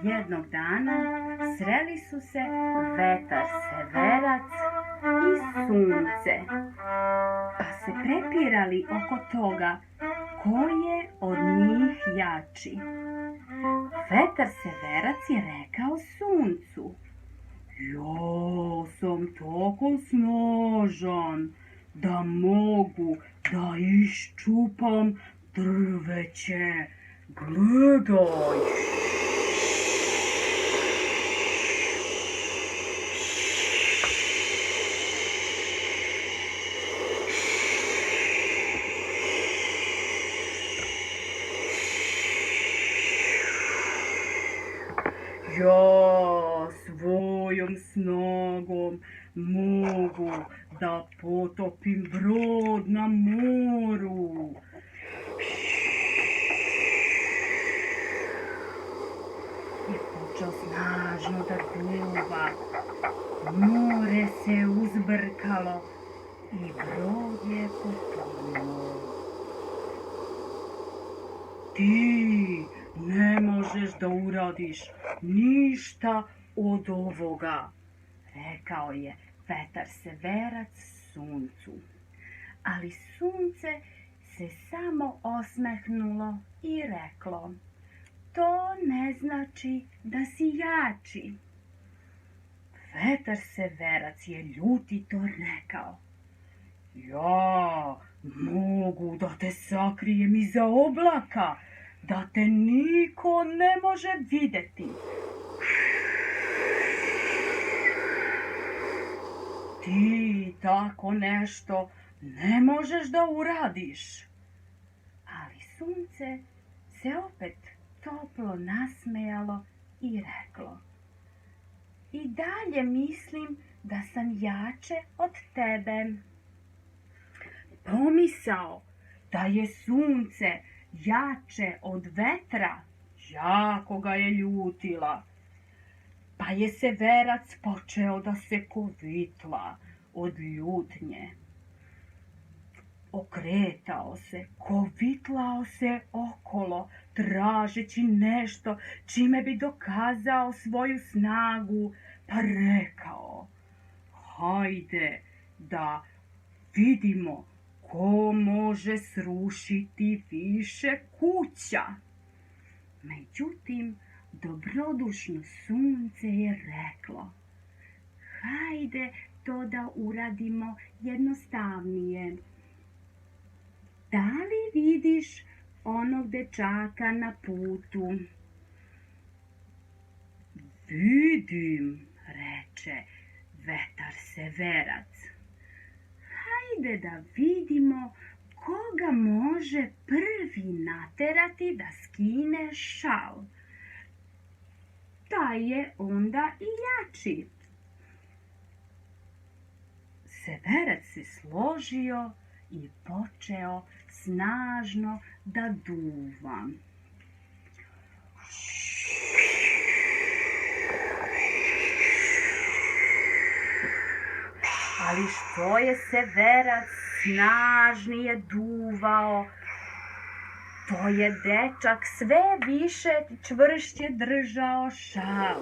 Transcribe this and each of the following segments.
Jednog dana sreli su se vetar severac i sunce, pa se prepirali oko toga ko je od njih jači. Vetar severac je rekao suncu: ja sam tako snažan da mogu da iščupam drveće. Gledaj! Ja svojom snagom mogu da potopim brod na moru. I počeo snažno da duva. More se uzbrkalo i brod je potonuo. Ti ne možeš da uradiš ništa od ovoga, rekao je vetar severac suncu. Ali sunce se samo osmehnulo i reklo: to ne znači da si jači. Vetar severac je ljuti to rekao: ja mogu da te sakrijem iza oblaka, da te niko ne može videti. Ti tako nešto ne možeš da uradiš. Ali sunce se opet toplo nasmejalo i reklo: i dalje mislim da sam jače od tebe. Pomisao da je sunce jače od vetra jako ga je ljutila, pa je severac počeo da se kovitla od ljutnje. Okretao se, kovitlao se okolo, tražeći nešto čime bi dokazao svoju snagu, pa rekao: hajde da vidimo ko može srušiti više kuća. Međutim, dobrodušno sunce je reklo: hajde to da uradimo jednostavnije. Da li vidiš onog dečaka na putu? Vidim, reče vetar severac. Hajde da vidimo koga može prvi naterati da skine šal. Taj je onda i jači. Severac se složio i počeo snažno da duva. Ali što je severac snažnije duvao, to je dečak sve više i čvršće držao šal.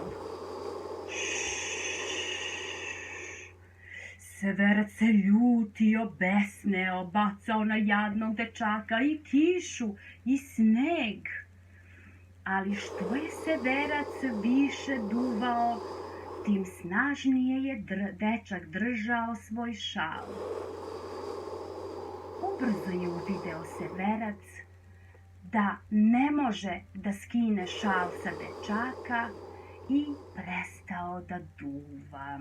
Severac se ljutio, besneo, bacao na jadnog dečaka i kišu i sneg. Ali što je severac više duvao, tim snažnije je dečak držao svoj šal. Ubrzo je uvideo severac da ne može da skine šal sa dečaka i prestao da duva.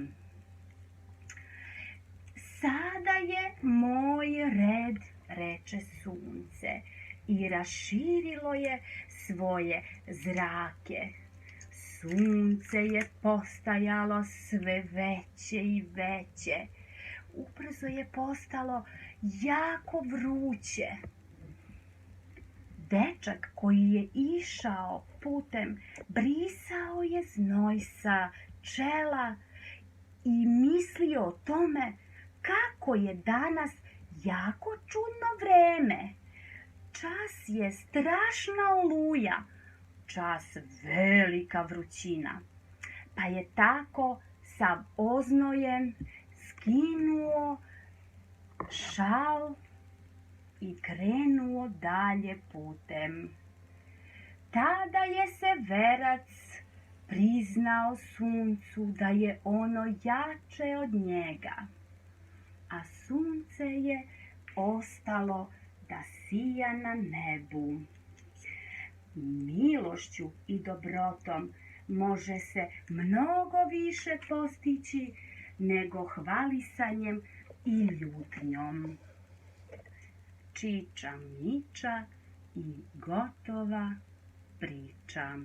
Sada je moj red, reče sunce, i raširilo je svoje zrake. Sunce je postajalo sve veće i veće. Ubrzo je postalo jako vruće. Dečak koji je išao putem brisao je znoj sa čela i mislio o tome kako je danas jako čudno vreme. čas je strašna oluja, čas velika vrućina. Pa je tako sav oznojen skinuo šal i krenuo dalje putem. Tada je Severac priznao suncu da je ono jače od njega, a sunce je ostalo da sija na nebu. Milošću i dobrotom može se mnogo više postići nego hvalisanjem i ljutnjom. Čiča miča i gotova priča.